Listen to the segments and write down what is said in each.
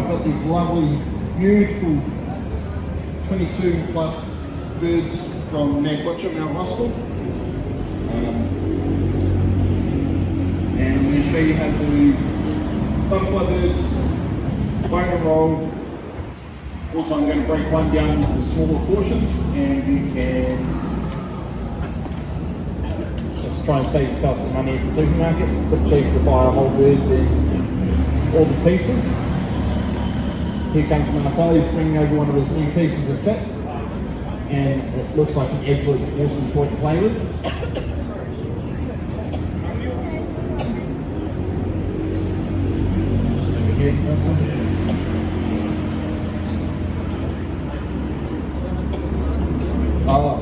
I've got these lovely, beautiful 22 plus birds from Mount Roskill. And I'm going to show you how to do butterfly birds, bone and roll. Also, I'm going to break one down into smaller portions, and you can just try and save yourself some money at the supermarket. It's a bit cheaper to buy a whole bird than all the pieces. Here comes Marcel, he's bringing over one of his new pieces of kit, and it looks like an absolute awesome toy to play with. Oh,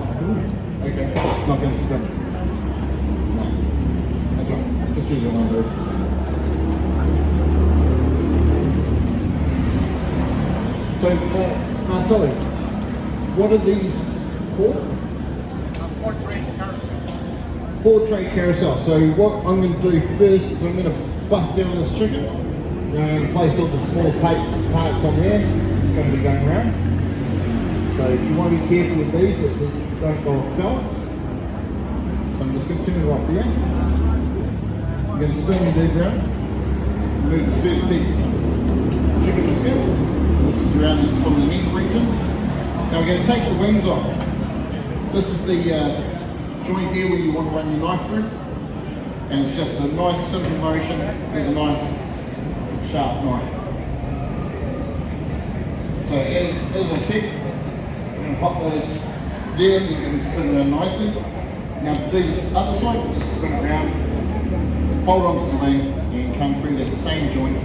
okay, it's not going to spin. No, that's right, just use one of those. So, Marcelo, what are these called? 4-tray carousel. 4-tray carousel. So what I'm going to do first is I'm going to bust down this chicken. I'm going to place all the small parts on there. It's going to be going around. So you want to be careful with these that they don't go off balance. So I'm just going to turn it off here. I'm going to spin the bird round. Remove the first piece of chicken skin, which is around from the neck region. Now we're going to take the wings off. This is the joint here where you want to run your knife through. And it's just a nice simple motion with a nice sharp knife. So as I said, I'm going to pop those there, and you can spin around nicely. Now to do this other side, we'll just spin it around, hold on to the wing, and come through that same joint.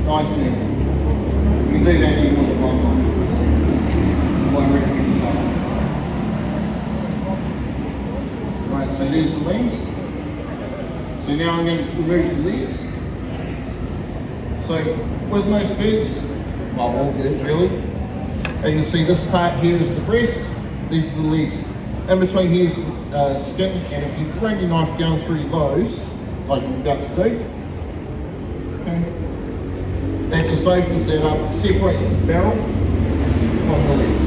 Nice and easy. You can do that even with the one line. I recommend you start. Right, so there's the wings. So now I'm going to remove the legs. So with most birds, well all birds really, as you can see this part here is the breast, these are the legs. In between here's skin, and if you run your knife down through those, like I'm about to do, okay, that just opens that up, separates the barrel from the legs.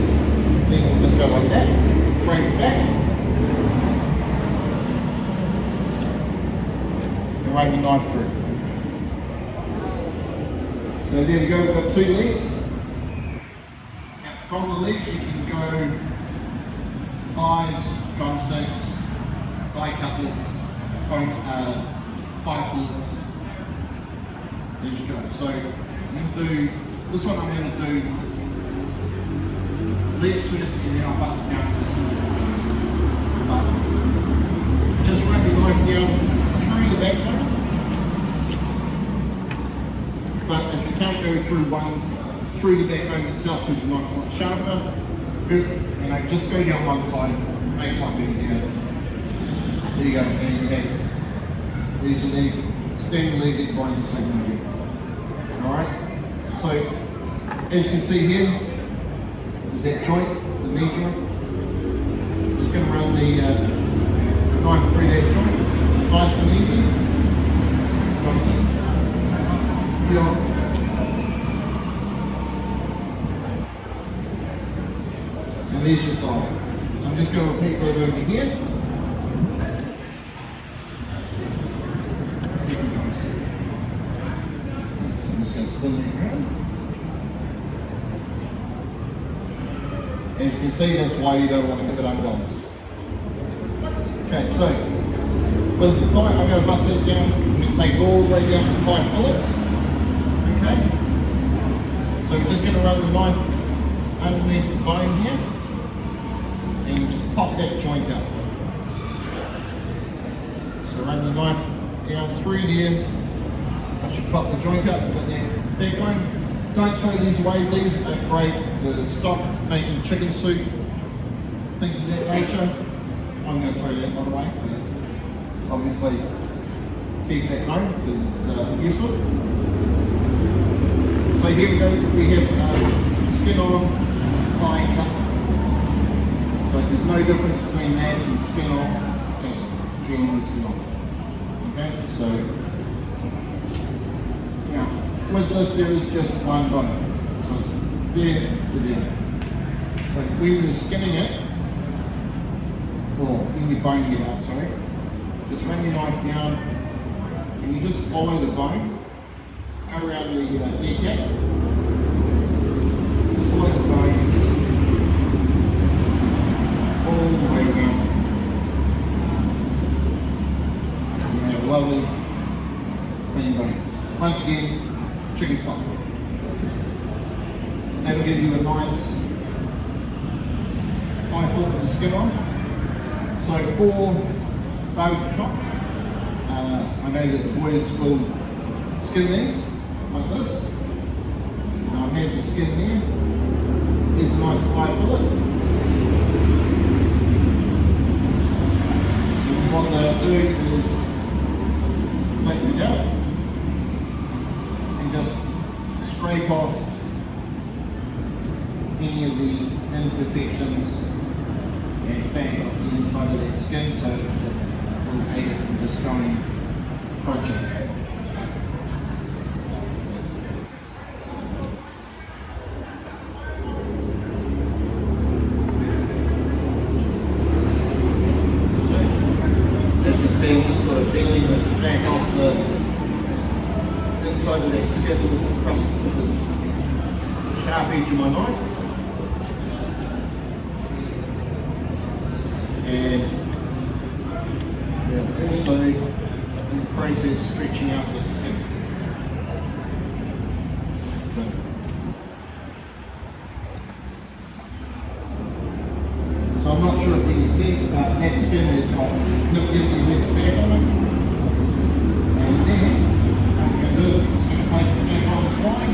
Then you just go like that, break it back, and run your knife through. So there we go, we've got 2 legs. Now from the legs you can go thighs, drumsticks, thigh cutlets, thigh fillets. There you go. So you do, this one I'm going to do legs first, and then I'll bust it down to this one. Just run your knife down through the backbone. But if you can't go through the backbone itself because your knife's not sharp enough, and I just go down one side, makes life easier. There you go, and you have there's your leg, standing leg that you're buying the second leg. Alright, so as you can see here, is that joint, the knee joint. Just going to run the knife through that joint, nice and easy. Nice and beyond. And there's your thigh. So I'm just going to repeat that over here. Spin it around. As you can see, that's why you don't want to have it unbalanced. Okay, so with the thigh, I'm going to bust it down. I'm going to take it all the way down to 5 fillets. Okay, so we're just going to run the knife underneath the bone here, and you just pop that joint out. So run the knife down through there. Once you pop the joint out, you've got that backbone. Don't throw these away, these are great for stock, making chicken soup, things of that nature. I'm going to throw that one away, but obviously keep it at home because it's useful. So here we go, we have skin on them, thigh cut. So there's no difference between that and skin off, just peeling the skin off. Okay, so now, with this there is just one bone, so it's there to there. So when you're skinning it, or when you're boning it out, sorry, just run your knife down and you just follow the bone, go around the kneecap, just follow the bone all the way around. And you have a lovely clean bone. Once again, chicken stock. That'll give you a nice 5/4 with the skin on. So for barbecue chops, I know that the boys will skin these like this. I'll have the skin there. There's a nice 5 fillet. And what they'll do is flatten it out and just scrape off any of the imperfections and fat off the inside of that skin, so that will aid it from just going crunchy. As you see, I'm just sort of peeling the fat off the inside of that skin with the crust with the sharp edge of my knife. And also in the process stretching out that skin. So I'm not sure if you can see, but that skin has got significantly less fat on it. And then what I'm going to do is going to place the fat on the fry.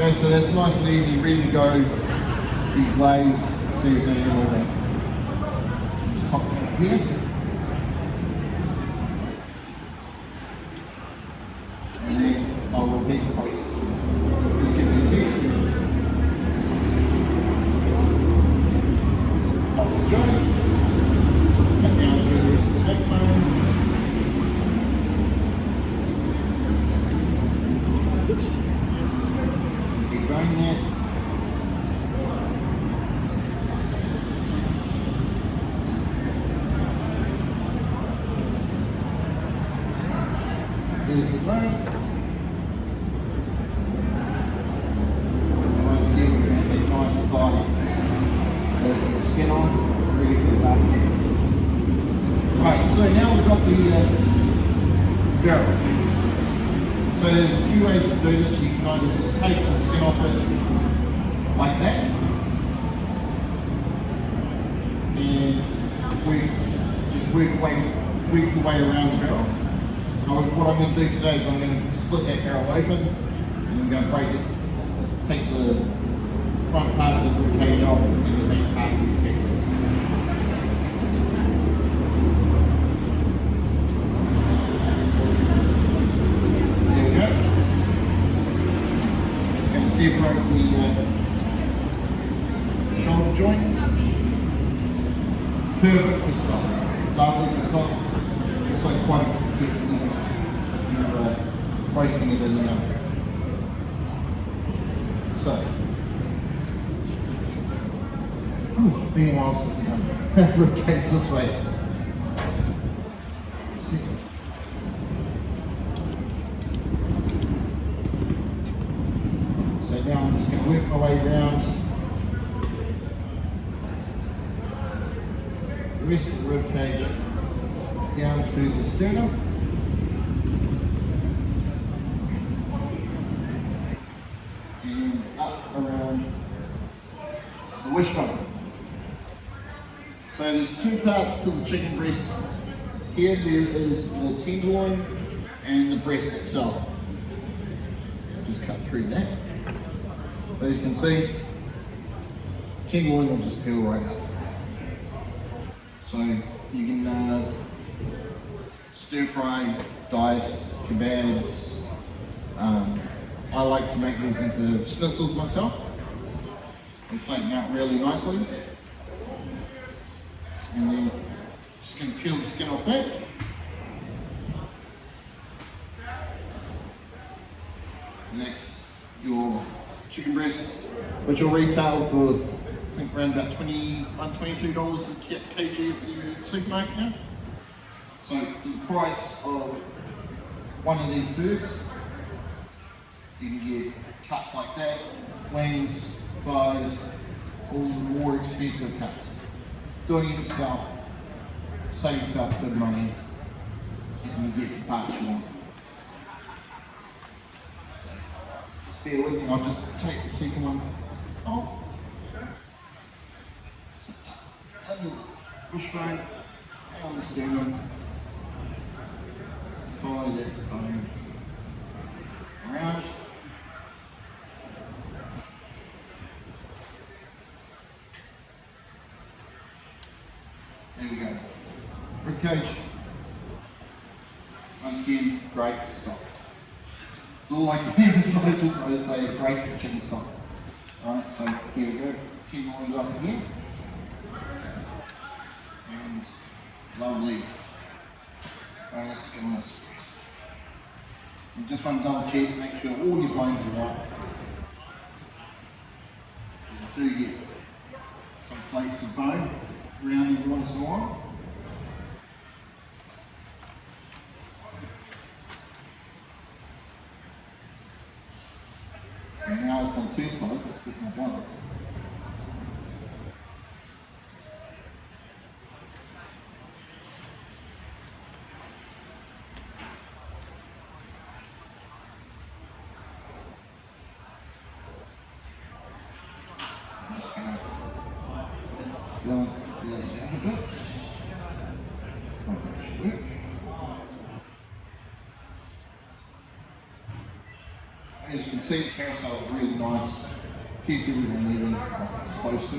Okay, so that's nice and easy, ready to go for your glaze, seasoning and all that. Just pop it up here. And then I'll repeat the process. Just give me a second. Pop the joint. Cut down through the rest of the backbone. Going there. Here's the bone. Once again, we're going to get nice thigh. Put the skin on, ready for the barbecue. Right, so now we've got the barrel. So there's a few ways to do this. You can either just take the skin off it like that and work your way around the barrel. So what I'm going to do today is I'm going to split that barrel open and I'm going to break it, take the front part of the rib cage off and the back part of the skin. Separate the shoulder joints. Perfect for stock. Lovely for stock. It's like quite a roasting it in the oven. So, been a while since we've done rib cage this way. Now I'm just going to work my way around the rest of the rib cage down to the sternum. And up around the wishbone. So there's two parts to the chicken breast. Here there is the tenderloin and the breast itself. Just cut through that. As you can see, tenderloin will just peel right up. So you can stir fry, diced, kebabs. I like to make these into schnitzels myself. They flatten out really nicely. And then just going to peel the skin off that. And that's your chicken breast, which will retail for I think around about $21, $22 a kg at the supermarket now. So for the price of one of these birds, you can get cuts like that, wings, thighs, all the more expensive cuts. Doing it yourself, save yourself good money, and you get the parts you want. Just bear with me, I'll just take the second one off. Under the wishbone, on the sternum, follow that bone around. There we go. Ribcage. Once again, great stock. It's all I can emphasise with those, they are great chicken stock. Alright, so here we go. 10 lines up again. And lovely bonus skinless. You just want to double check, make sure all your bones are right. You do get some flakes of bone around every once in a while. And now it's on two sides, let's get my balance. As you can see, the carousel is really nice, keeps everything moving like it's supposed to.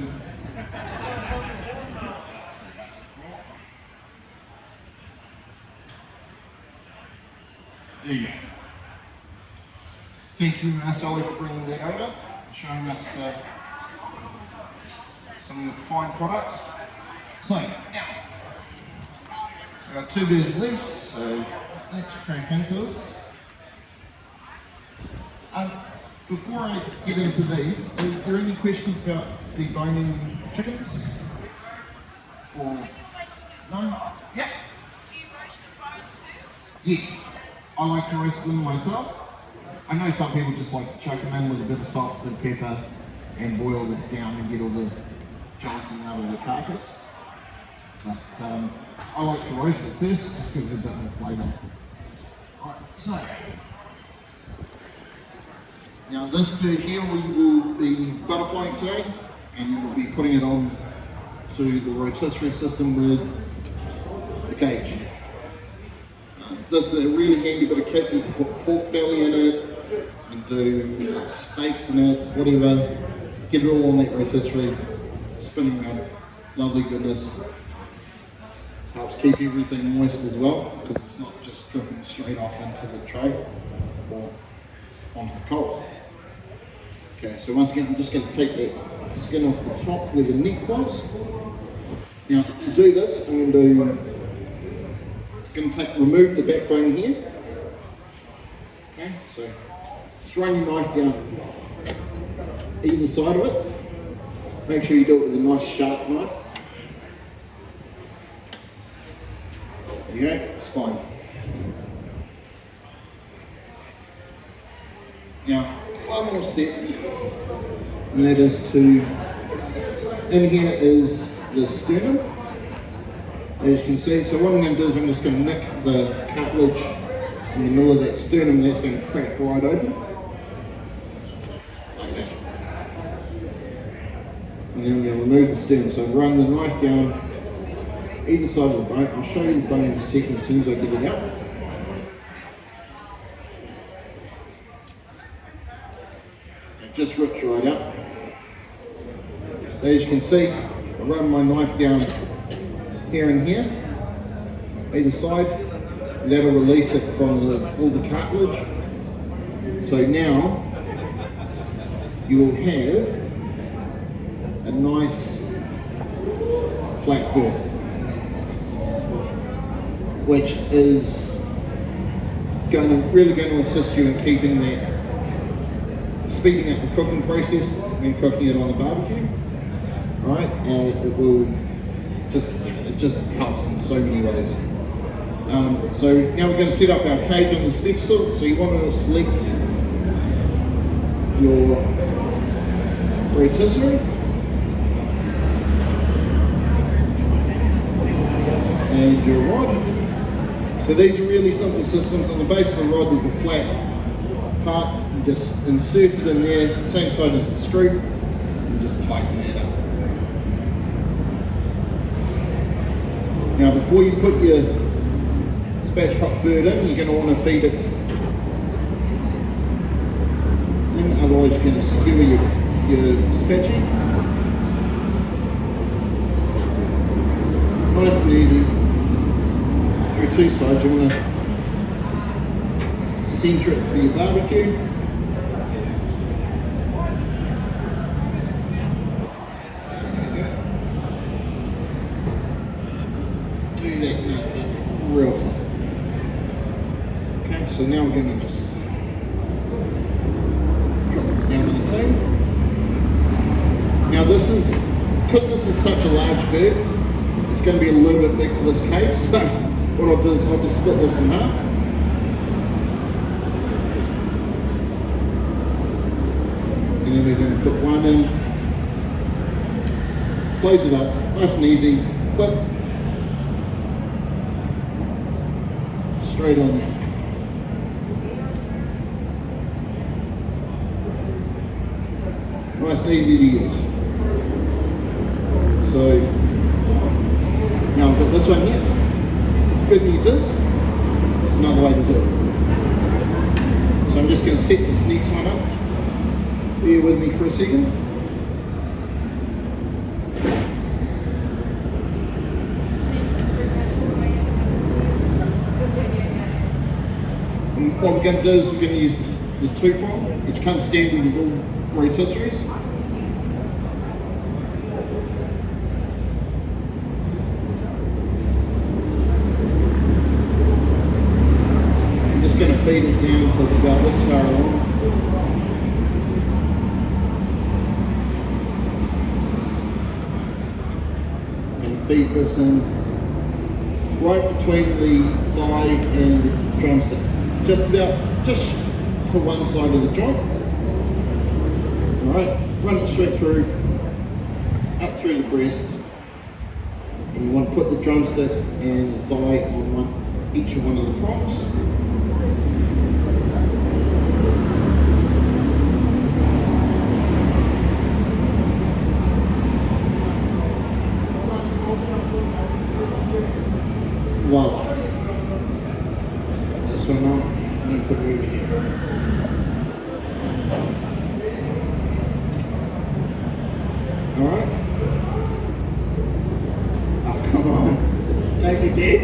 There you go. Thank you, Marcelo, for bringing that over, showing us some of the fine products. So, now, we've got two birds left, so let's crack into this. Before I get into these, is there any questions about deboning chickens? Or no? Yeah. Do you roast the bones first? Yes. I like to roast them myself. I know some people just like to chuck them in with a bit of salt and pepper and boil that down and get all the gelatin out of the carcass. But I like to roast it first, just gives it a bit more flavour. Alright, so now this bird here we will be butterflying today, and we'll be putting it on to the rotisserie system with the cage. This is a really handy bit of kit. You can put pork belly in it, and do steaks in it, whatever. Get it all on that rotisserie, spinning around, lovely goodness. Helps keep everything moist as well, because it's not just dripping straight off into the tray or onto the coals. Okay, so once again, I'm just going to take that skin off the top where the neck was. Now, to do this, I'm going to remove the backbone here. Okay, so just run your knife down either side of it. Make sure you do it with a nice sharp knife. There you go, spine. Now, one more step, and that is to, in here is the sternum, as you can see. So what I'm going to do is I'm just going to nick the cartilage in the middle of that sternum, that's going to crack right open. Like that. And then I'm going to remove the sternum, so run the knife down either side of the bone. I'll show you the bone in a second as soon as I get it out. It just rips right out. So as you can see, I run my knife down here and here, either side, and that'll release it from all the cartilage. So now you will have a nice flat bird. which is really going to assist you in keeping that, speeding up the cooking process when cooking it on the barbecue. Right, and it just helps in so many ways. So now we're going to set up our cage on this left side. So you want to select your rotisserie and your rod. So these are really simple systems. On the base of the rod there's a flat part. You just insert it in there, same side as the screw, and just tighten that up. Now before you put your spatchcock bird in, you're going to want to feed it in, otherwise you're going to skewer your spatchy. Nice and easy. Through two sides, you want to centre it for your barbecue. Do that now, real tight. Okay, so now we're going to just drop this down on the table. Now this is, because this is such a large bird, it's going to be a little bit big for this cage, so what I'll do is I'll just split this in half. And then we're going to put one in, close it up, nice and easy, clip, straight on there. Nice and easy to use. So now I've got this one here. Good news is, there's another way to do it. So I'm just going to set this next one up. Bear with me for a second. And what we're going to do is we're going to use the two prong, which comes standard with all rotisseries. Going to feed it down until it's about this far along. And feed this in right between the thigh and the drumstick. Just to one side of the joint. Alright, run it straight through, up through the breast. And you want to put the drumstick and the thigh on each of one of the prongs. Voila. This one on, and put it over here. Alright. Oh, come on. Don't be dead.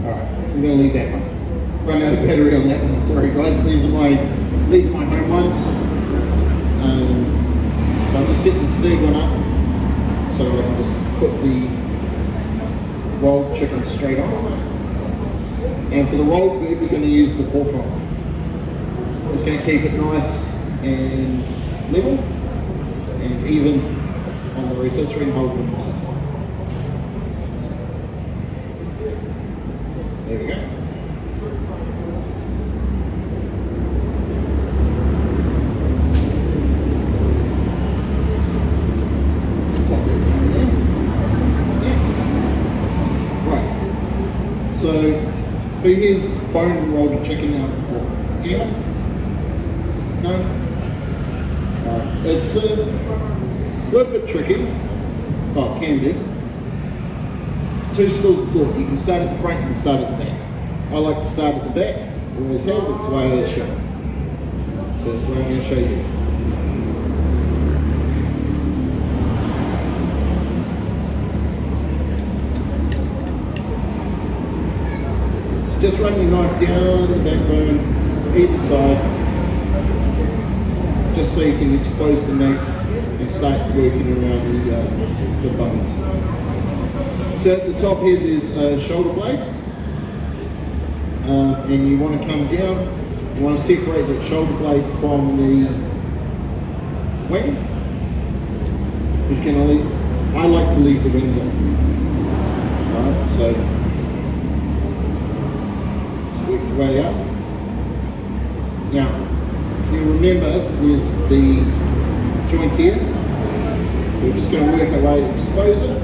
Alright, I'm going to leave that one. Run out of battery on that one. Sorry guys, these are my home ones. So I'll just set this third one up. So I'll just put the rolled chicken straight on. And for the rolled bird, we're going to use the 4-prong. It's going to keep it nice and level and even on the rotisserie and hold it in place. There we go. So, who here's bone and rolled a chicken out before? Anyone? No? Alright, it's a little bit tricky. Well, it can be. Two schools of thought. You can start at the front, you can start at the back. I like to start at the back. Always have, that's the way I always show. So that's the way I'm going to show you. Just run your knife down the backbone, either side, just so you can expose the meat and start working around the bones. So at the top here there's a shoulder blade, and you want to come down, you want to separate that shoulder blade from the wing. Just going to leave, I like to leave the wings on. Alright, so just work your way up. Now, if you remember, there's the joint here. We're just going to work our way to expose it.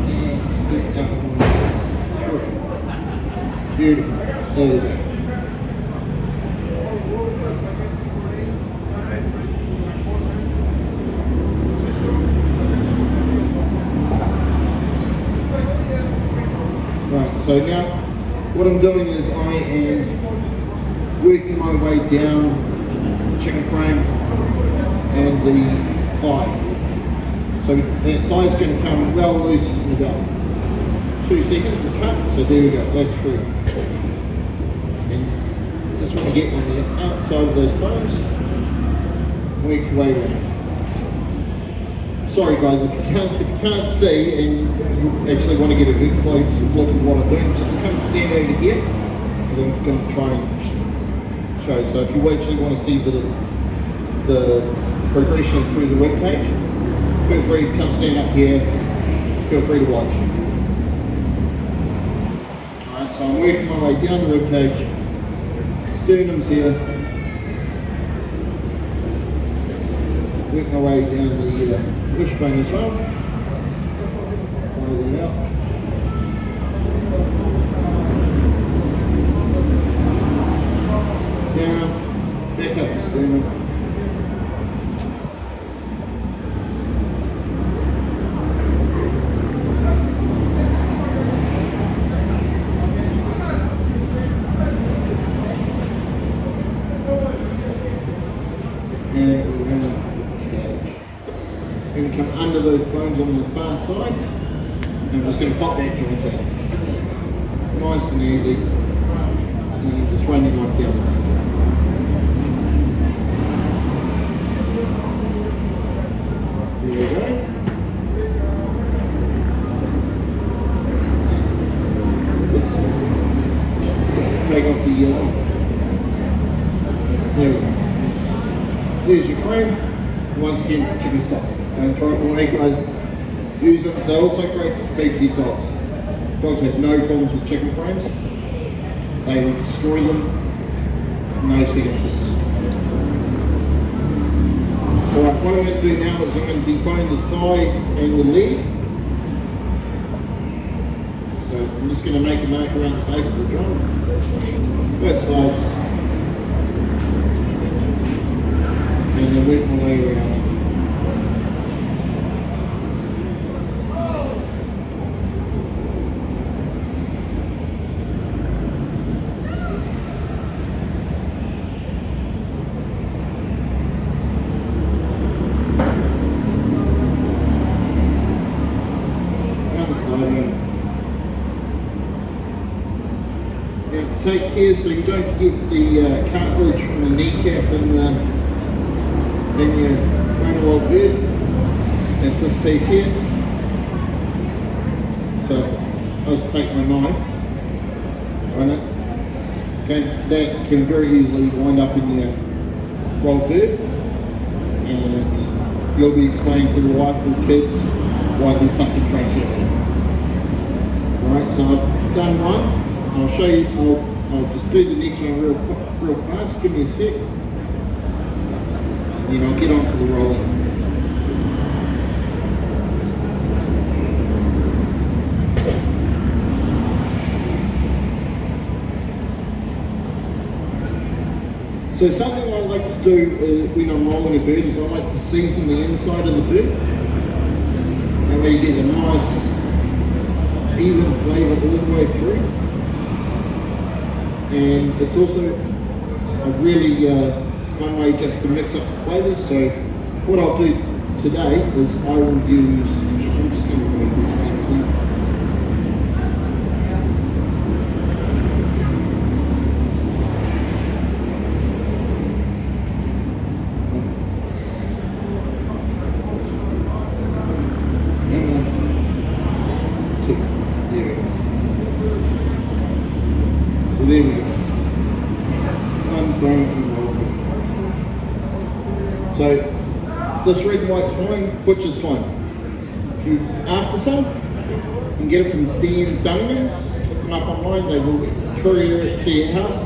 And stick that one through. Beautiful. There we go. Right, so now what I'm doing is I am working my way down the chicken frame and the thigh. So that thigh's going to come well loose in about 2 seconds to cut. So there we go, that's through. And just want to get on the outside of those bones, work your way around. Sorry guys, if you can't see and you actually want to get a good close look at what I'm doing, just come stand over here because I'm going to try and show. So if you actually want to see the progression through the rib cage, feel free to come stand up here, feel free to watch. Alright, so I'm working my way down the rib cage, sternum's here, work my way down the wishbone as well. Follow that out. Down, back up the sternum. And around. I'm going to come under those bones on the far side, and I'm just going to pop that joint out. Nice and easy, and you just run your knife down the back. There we go. Oops. Take off the there we go. There's your frame. Once again, chicken stock. Don't throw it away, guys. Use them. They're also great to feed your dogs. Dogs have no problems with chicken frames. They will destroy them. No second thoughts. Alright, what I'm going to do now is I'm going to debone the thigh and the leg. So I'm just going to make a mark around the base of the drum. Both sides. And then work my way around. Now take care so you don't get the cartilage from the kneecap and your runner old bird. That's this piece here. So I'll just take my knife on it. Okay, that can very easily wind up in your rolled bird, and you'll be explaining to the wife or kids why there's something crunchy in it. Alright, so I've done one. I'll show you, I'll just do the next one real fast. Give me a sec. And then I'll get on to the rolling. So something I like to do when I'm rolling a bird is I like to season the inside of the bird. That way you get a nice even flavour all the way through. And it's also a really fun way just to mix up the flavours. So what I'll do today is I will use, I'm just going to remove these things now. bone and roll. So this red and white twine, butcher's twine. If you after some, you can get it from DM Dungan's. Look them up online, they will courier it to your house.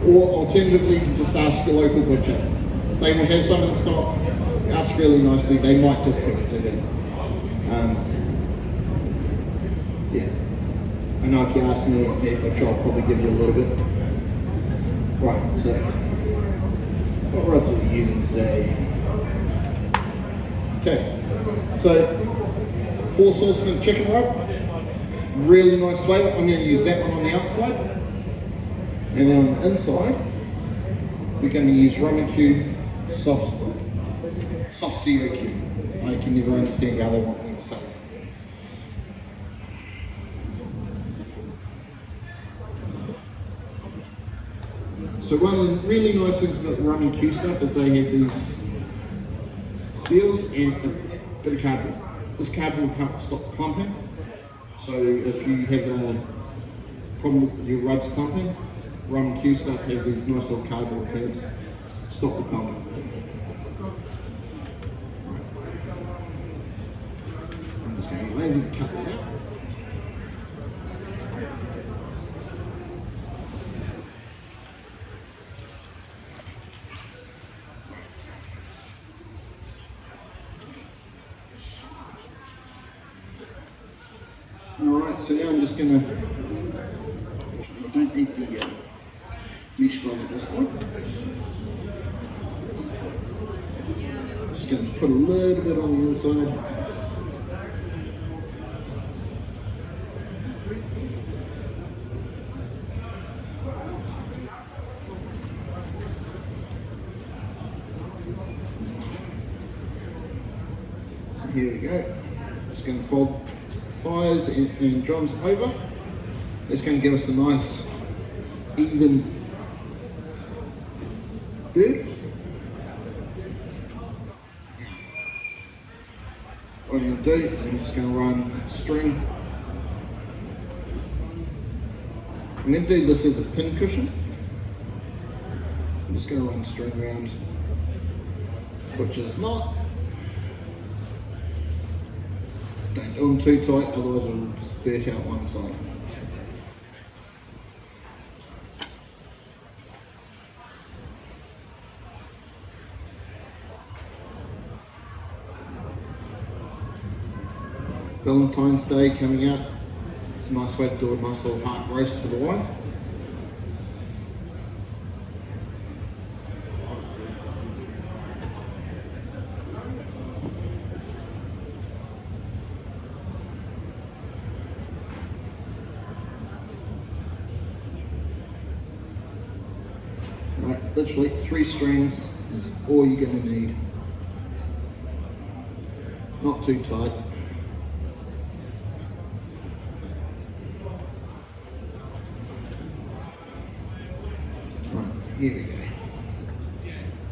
Or alternatively, you can just ask your local butcher. They will have some in stock. Ask really nicely, they might just give it to you. Yeah. I know if you ask me at their butcher, I'll probably give you a little bit. Right, so what rubs are we using today? Okay, so 4 saucepan chicken rub, really nice flavour. I'm going to use that one on the outside, and then on the inside, we're going to use rum and Q soft COQ. I can never understand how they want me to say it. So one of the really nice things about the rum and Q stuff is they have these seals and a bit of cardboard. This cardboard helps stop clumping. So if you have a problem with your rubs clumping, rum and Q stuff have these nice little cardboard tabs. Stop the clumping. I'm just going to be lazy to cut that out. Alright, so now I'm just going to, I don't need the mesh glove at this point. Just going to put a little bit on the inside. So here we go. Just going to fold thighs and drums over. It's going to give us a nice even bird. What I'm going to do, I'm just going to run string. I'm going to do this as a pin cushion. I'm just going to run string around, which is not. Don't do them too tight, otherwise it'll spurt out one side. Valentine's Day coming up. It's a nice way to do a nice little heart roast for the wife. Right, literally 3 strings is all you're going to need. Not too tight. Right, here we go.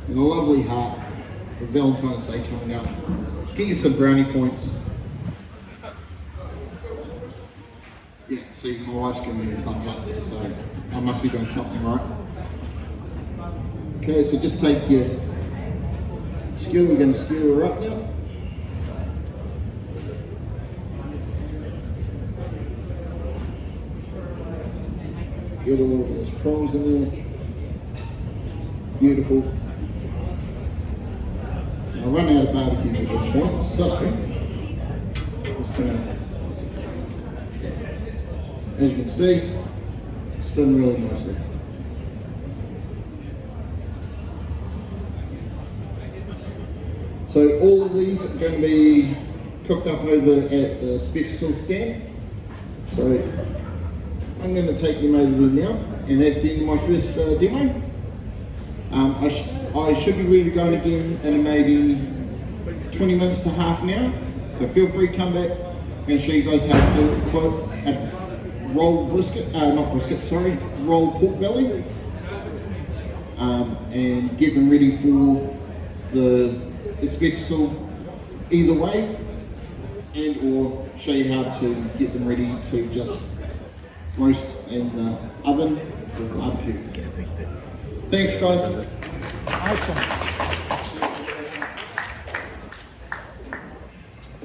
And a lovely heart for Valentine's Day coming up. Get you some brownie points. Yeah, see, my wife's giving me a thumbs up there, so I must be doing something right. Okay, so just take your skewer, we're going to skewer her up now. Get all of those prongs in there. Beautiful. I run out of barbecues at this point, so I'm just going to, as you can see, spin really nicely. So all of these are going to be cooked up over at the special stand. So I'm going to take them over there now, and that's the end of my first demo. I should be ready to go again in maybe 20 minutes to half an hour. So feel free to come back. I'm going to show you guys how to do a rolled brisket, rolled pork belly, and get them ready for the special either way, and or show you how to get them ready to just roast in the oven with barbecue. Thanks, guys. Awesome.